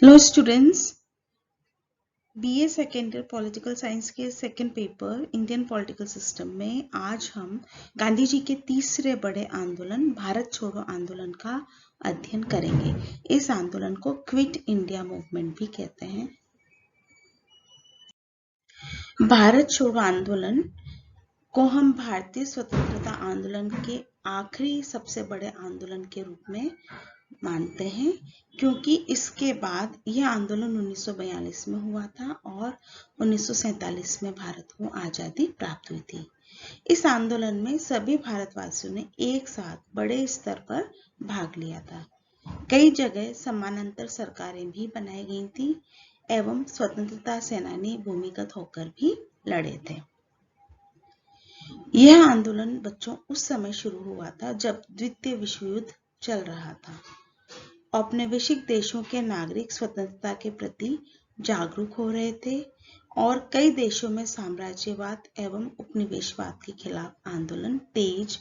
Hello students, BA second year political science के second paper Indian political system में आज हम गांधी जी के तीसरे बड़े आंदोलन भारत छोड़ो आंदोलन का अध्ययन करेंगे। इस आंदोलन को क्विट इंडिया मूवमेंट भी कहते हैं। भारत छोड़ो आंदोलन को हम भारतीय स्वतंत्रता आंदोलन के आखिरी सबसे बड़े आंदोलन के रूप में मानते हैं, क्योंकि इसके बाद यह आंदोलन 1942 में हुआ था और 1947 में भारत को आजादी प्राप्त हुई थी। इस आंदोलन में सभी भारतवासियों ने एक साथ बड़े स्तर पर भाग लिया था। कई जगह समानांतर सरकारें भी बनाई गई थी एवं स्वतंत्रता सेनानी भूमिगत होकर भी लड़े थे। यह आंदोलन बच्चों उस समय शुरू हुआ था जब द्वितीय विश्व युद्ध चल रहा था। औपनिवेशिक देशों के नागरिक स्वतंत्रता के प्रति जागरूक हो रहे थे और कई देशों में साम्राज्यवाद एवं उपनिवेशवाद के खिलाफ आंदोलन तेज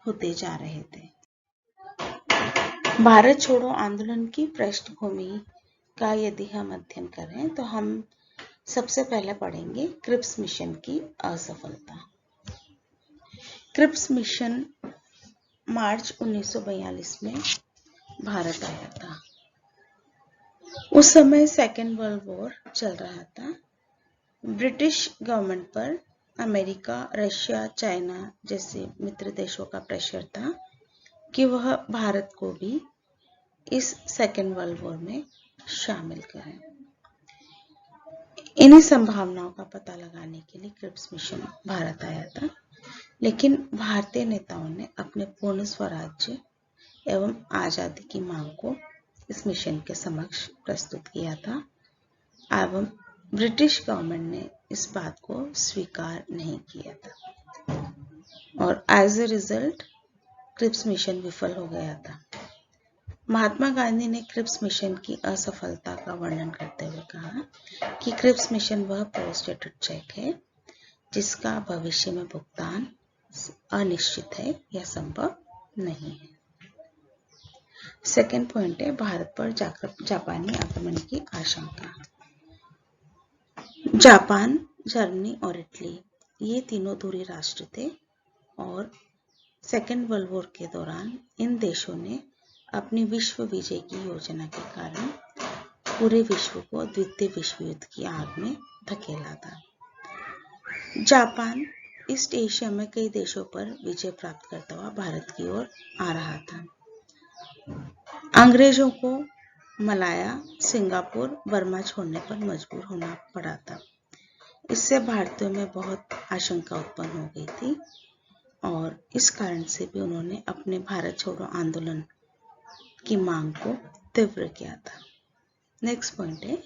होते जा रहे थे। भारत छोड़ो आंदोलन की पृष्ठभूमि का यदि हम अध्ययन करें तो हम सबसे पहले पढ़ेंगे क्रिप्स मिशन की असफलता। क्रिप्स मिशन मार्च 1942 में भारत आया था। उस समय सेकेंड वर्ल्ड वॉर चल रहा था। ब्रिटिश गवर्नमेंट पर अमेरिका, रशिया, चाइना जैसे मित्र देशों का प्रेशर था कि वह भारत को भी इस सेकेंड वर्ल्ड वॉर में शामिल करें। इन्हीं संभावनाओं का पता लगाने के लिए क्रिप्स मिशन भारत आया था, लेकिन भारतीय नेताओं ने अपने पूर्ण स्वराज्य एवं आजादी की मांग को इस मिशन के समक्ष प्रस्तुत किया था एवं ब्रिटिश गवर्नमेंट ने इस बात को स्वीकार नहीं किया था और as a result Cripps mission विफल हो गया था। महात्मा गांधी ने क्रिप्स मिशन की असफलता का वर्णन करते हुए कहा कि क्रिप्स मिशन वह पोस्ट डेटेड चेक है जिसका भविष्य में भुगतान अनिश्चित है या संभव नहीं है। सेकेंड पॉइंट है भारत पर जापानी आक्रमण की आशंका। जापान, जर्मनी और इटली ये तीनों धुरी राष्ट्र थे और सेकेंड वर्ल्ड वॉर के दौरान इन देशों ने अपनी विश्व विजय की योजना के कारण पूरे विश्व को द्वितीय विश्व युद्ध की आग में धकेला था। जापान ईस्ट एशिया में कई देशों पर विजय प्राप्त करता हुआ भारत की ओर आ रहा था। अंग्रेजों को मलाया, सिंगापुर, बर्मा छोड़ने पर मजबूर होना पड़ा था। इससे भारतीयों में बहुत आशंका उत्पन्न हो गई थी और इस कारण से भी उन्होंने अपने भारत छोड़ो आंदोलन की मांग को तीव्र किया था। नेक्स्ट पॉइंट है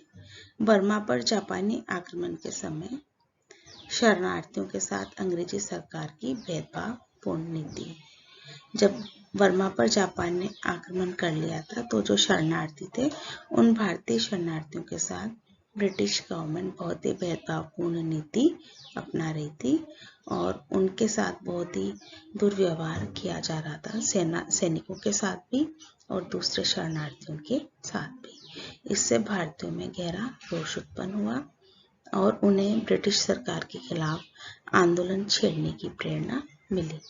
बर्मा पर जापानी आक्रमण के समय शरणार्थियों के साथ अंग्रेजी सरकार की भेदभावपूर्ण नीति। जब बर्मा पर जापान ने आक्रमण कर लिया था तो जो शरणार्थी थे उन भारतीय शरणार्थियों के साथ ब्रिटिश गवर्नमेंट बहुत ही भेदभावपूर्ण नीति अपना रही थी और उनके साथ बहुत ही दुर्व्यवहार किया जा रहा था, सैनिकों के साथ भी और दूसरे शरणार्थियों के साथ भी। इससे भारतीयों में गहरा रोष उत्पन्न हुआ और उन्हें ब्रिटिश सरकार के खिलाफ आंदोलन छेड़ने की प्रेरणा मिली।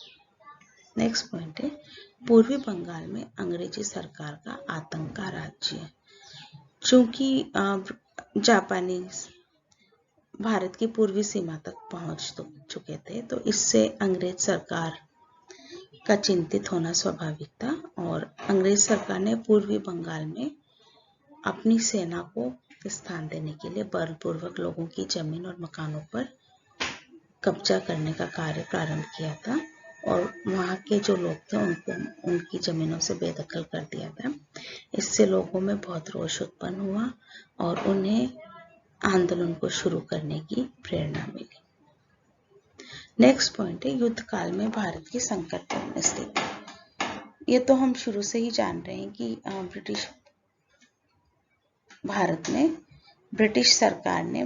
नेक्स्ट पॉइंट है पूर्वी बंगाल में अंग्रेजी सरकार का आतंक का राज्य। चूंकि जापानीज भारत की पूर्वी सीमा तक पहुंच चुके थे तो इससे अंग्रेज सरकार का चिंतित होना स्वाभाविक था और अंग्रेज सरकार ने पूर्वी बंगाल में अपनी सेना को स्थान देने के लिए बलपूर्वक लोगों की जमीन और मकानों पर कब्जा करने का कार्य प्रारंभ किया था और वहाँ के जो लोग थे उनको उनकी जमीनों से बेदखल कर दिया था। इससे लोगों में बहुत रोष उत्पन्न हुआ और उन्हें आंदोलन को शुरू करने की प्रेरणा मिली। नेक्स्ट पॉइंट है युद्ध काल में भारत की संकटपूर्ण स्थिति। ये तो हम शुरू से ही जान रहे हैं कि ब्रिटिश भारत में ब्रिटिश सरकार ने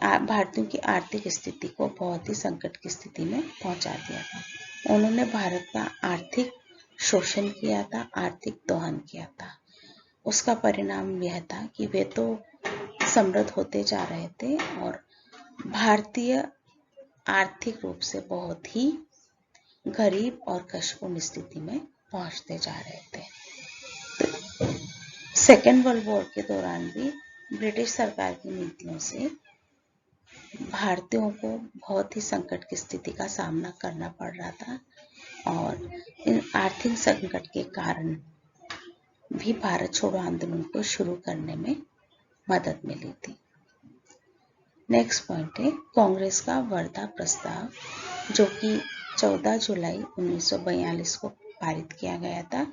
भारतीयों की आर्थिक स्थिति को बहुत ही संकट की स्थिति में पहुंचा दिया था। उन्होंने भारत का आर्थिक शोषण किया था, आर्थिक दोहन किया था उसका परिणाम यह था कि वे तो समृद्ध होते जा रहे थे और भारतीय आर्थिक रूप से बहुत ही गरीब और कष्टपूर्ण स्थिति में पहुंचते जा रहे थे। सेकेंड वर्ल्ड वॉर के दौरान भी ब्रिटिश सरकार की नीतियों से भारतीयों को बहुत ही संकट की स्थिति का सामना करना पड़ रहा था और इन आर्थिक संकट के कारण भी भारत छोड़ो आंदोलन को शुरू करने में मदद मिली थी। नेक्स्ट पॉइंट है कांग्रेस का वर्धा प्रस्ताव, जो कि 14 जुलाई 1942 को पारित किया गया था।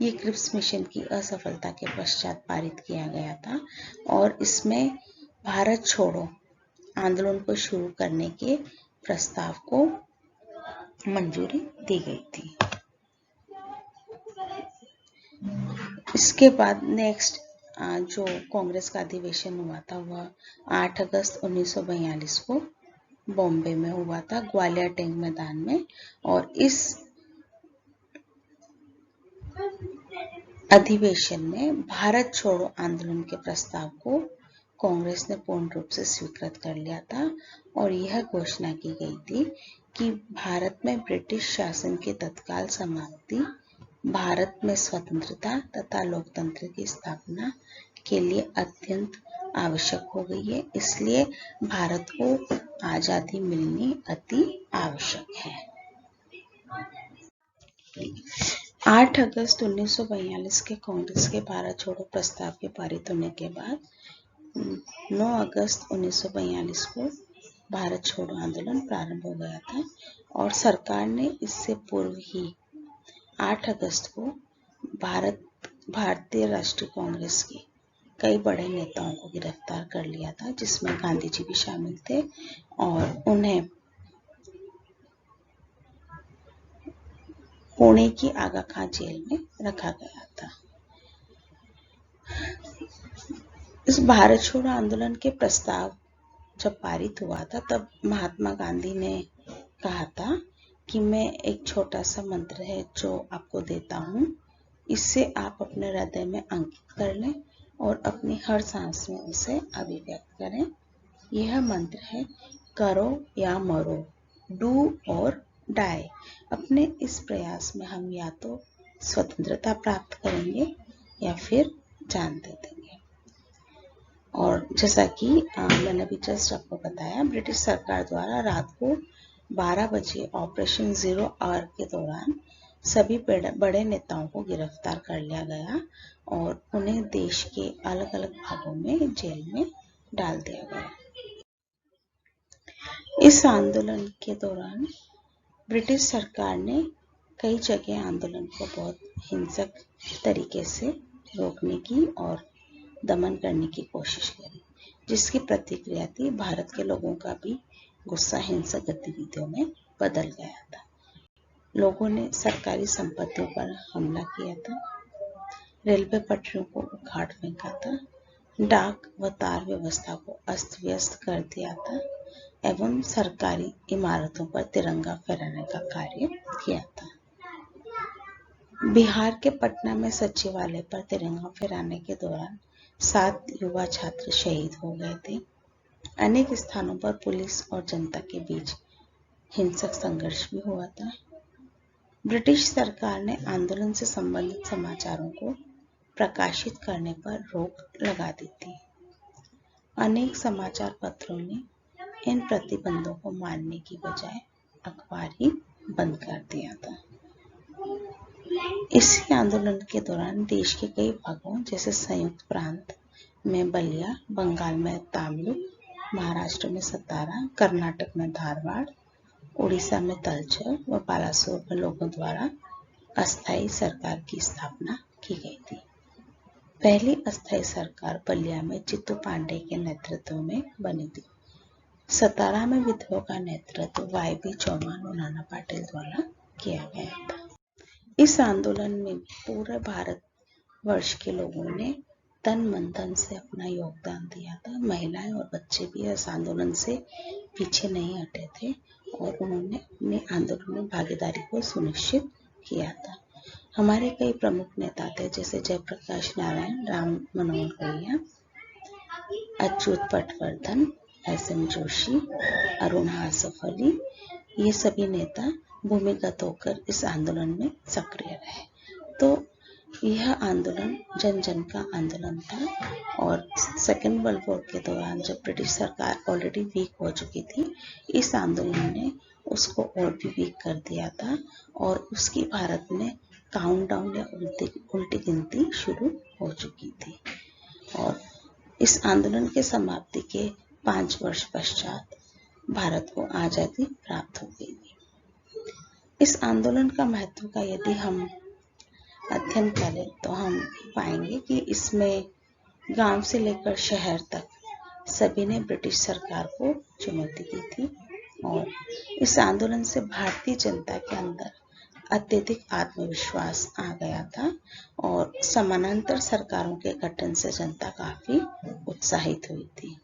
ये क्रिप्स मिशन की असफलता के पश्चात पारित किया गया था और इसमें भारत छोड़ो आंदोलन को शुरू करने के प्रस्ताव को मंजूरी दी गई थी। इसके बाद नेक्स्ट जो कांग्रेस का अधिवेशन हुआ था वह 8 अगस्त 1942 को बॉम्बे में हुआ था, ग्वालियर टैंक मैदान में। और इस अधिवेशन में भारत छोड़ो आंदोलन के प्रस्ताव को कांग्रेस ने पूर्ण रूप से स्वीकृत कर लिया था और यह घोषणा की गई थी कि भारत में ब्रिटिश शासन की तत्काल समाप्ति भारत में स्वतंत्रता तथा लोकतंत्र की स्थापना के लिए अत्यंत आवश्यक हो गई है, इसलिए भारत को आजादी मिलनी अति आवश्यक है। 8 अगस्त 1942 के कांग्रेस के भारत छोड़ो प्रस्ताव के पारित होने के बाद 9 अगस्त 1942 को भारत छोड़ो आंदोलन प्रारंभ हो गया था और सरकार ने इससे पूर्व ही 8 अगस्त को भारतीय राष्ट्रीय कांग्रेस के कई बड़े नेताओं को गिरफ्तार कर लिया था, जिसमें गांधी जी भी शामिल थे और उन्हें पुणे की आगा खां जेल में रखा गया था। इस भारत छोड़ो आंदोलन के प्रस्ताव जब पारित हुआ था तब महात्मा गांधी ने कहा था कि मैं एक छोटा सा मंत्र है जो आपको देता हूँ, इससे आप अपने हृदय में अंकित कर लें और अपनी हर सांस में उसे अभिव्यक्त करें। यह मंत्र है करो या मरो, डू और डाई। अपने इस प्रयास में हम या तो स्वतंत्रता प्राप्त करेंगे या फिर जान दे देंगे। और जैसा कि मैंने अभी जस्ट आपको बताया, ब्रिटिश सरकार द्वारा रात को 12 बजे ऑपरेशन जीरो आवर के दौरान सभी बड़े नेताओं को गिरफ्तार कर लिया गया और उन्हें देश के अलग अलग भागों में जेल में डाल दिया गया। इस आंदोलन के दौरान ब्रिटिश सरकार ने कई जगह आंदोलन को बहुत हिंसक तरीके से रोकने की और दमन करने की कोशिश करी, जिसकी प्रतिक्रिया थी भारत के लोगों का भी गुस्सा हिंसक गतिविधियों में बदल गया था। लोगों ने सरकारी संपत्तियों पर हमला किया था, रेलवे पटरियों को उखाड़ फेंका था, डाक व तार व्यवस्था को अस्त व्यस्त कर दिया था एवं सरकारी इमारतों पर तिरंगा फहराने का कार्य किया था। बिहार के पटना में सचिवालय पर तिरंगा फहराने के दौरान 7 युवा छात्र शहीद हो गए थे। अनेक स्थानों पर पुलिस और जनता के बीच हिंसक संघर्ष भी हुआ था। ब्रिटिश सरकार ने आंदोलन से संबंधित समाचारों को प्रकाशित करने पर रोक लगा दी थी। अनेक समाचार पत्रों ने इन प्रतिबंधों को मानने की बजाय अखबार ही बंद कर दिया था। इसी आंदोलन के दौरान देश के कई भागों जैसे संयुक्त प्रांत में बलिया, बंगाल में तमिलनाडु, महाराष्ट्र में सतारा, कर्नाटक में धारवाड़, उड़ीसा में तलचर व बालासोर में लोगों द्वारा अस्थायी सरकार की स्थापना की गई थी। पहली अस्थायी सरकार बलिया में चित्तू पांडे के नेतृत्व में बनी थी। सतारा में विद्रोह का नेतृत्व वाई.बी. चौहान और नाना पाटेल द्वारा किया गया था। इस आंदोलन में पूरे भारत वर्ष के लोगों ने तन मन धन से अपना योगदान दिया था। महिलाएं और बच्चे भी इस आंदोलन से पीछे नहीं हटे थे और उन्होंने अपने आंदोलन में भागीदारी को सुनिश्चित किया था। हमारे कई प्रमुख नेता थे, जैसे जयप्रकाश नारायण, राम मनोहर लोहिया, अच्युत पटवर्धन, एस.एम. जोशी, अरुणा आसफ अली। ये सभी नेता भूमिगत होकर इस आंदोलन में सक्रिय रहे। तो यह आंदोलन जन जन का आंदोलन था और सेकेंड वर्ल्ड वॉर के दौरान जब ब्रिटिश सरकार ऑलरेडी वीक हो चुकी थी, इस आंदोलन ने उसको और भी वीक कर दिया था और उसकी भारत में काउंटडाउन या उल्टी गिनती शुरू हो चुकी थी। और इस आंदोलन के समाप्ति के 5 वर्ष पश्चात भारत को आजादी प्राप्त हो गई थी। इस आंदोलन का महत्व का यदि हम अध्ययन करें तो हम पाएंगे कि इसमें गांव से लेकर शहर तक सभी ने ब्रिटिश सरकार को चुनौती दी थी और इस आंदोलन से भारतीय जनता के अंदर अत्यधिक आत्मविश्वास आ गया था और समानांतर सरकारों के गठन से जनता काफी उत्साहित हुई थी।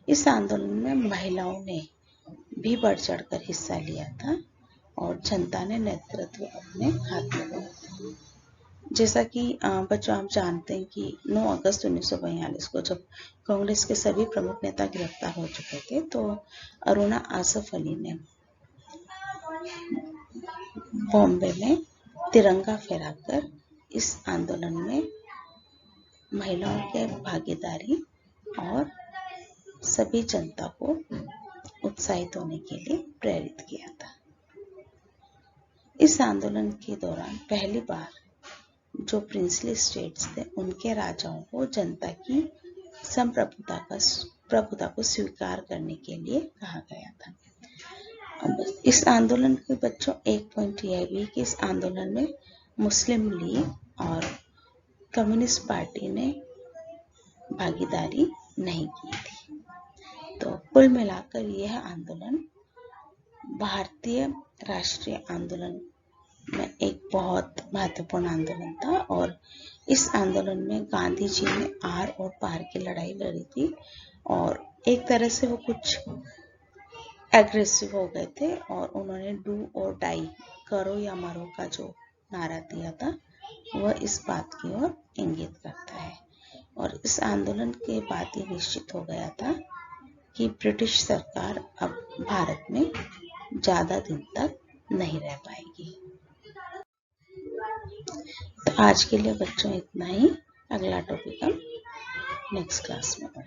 इस आंदोलन में महिलाओं ने भी बढ़ चढ़कर हिस्सा लिया था और जनता ने नेतृत्व अपने हाथ में लिया था। जैसा कि बच्चों आप जानते हैं कि 9 अगस्त 1942 को जब कांग्रेस के सभी प्रमुख नेता गिरफ्तार हो चुके थे, तो अरुणा आसफ अली ने बॉम्बे में तिरंगा फहराकर इस आंदोलन में महिलाओं के भागीदारी और सभी जनता को उत्साहित होने के लिए प्रेरित किया था। इस आंदोलन के दौरान पहली बार जो प्रिंसली स्टेट्स थे उनके राजाओं को जनता की संप्रभुता को स्वीकार करने के लिए कहा गया था। अब इस आंदोलन के बच्चों एक पॉइंट यह भी कि इस आंदोलन में मुस्लिम लीग और कम्युनिस्ट पार्टी ने भागीदारी नहीं की थी। तो कुल मिलाकर यह आंदोलन भारतीय राष्ट्रीय आंदोलन में एक बहुत महत्वपूर्ण आंदोलन था और इस आंदोलन में गांधी जी ने आर और पार की लड़ाई लड़ी थी और एक तरह से वो कुछ एग्रेसिव हो गए थे और उन्होंने डू और डाई, करो या मरो का जो नारा दिया था वह इस बात की ओर इंगित करता है। और इस आंदोलन के बाद ये निश्चित हो गया था कि ब्रिटिश सरकार अब भारत में ज्यादा दिन तक नहीं रह पाएगी। तो आज के लिए बच्चों इतना ही। अगला टॉपिक हम नेक्स्ट क्लास में पढ़ेंगे।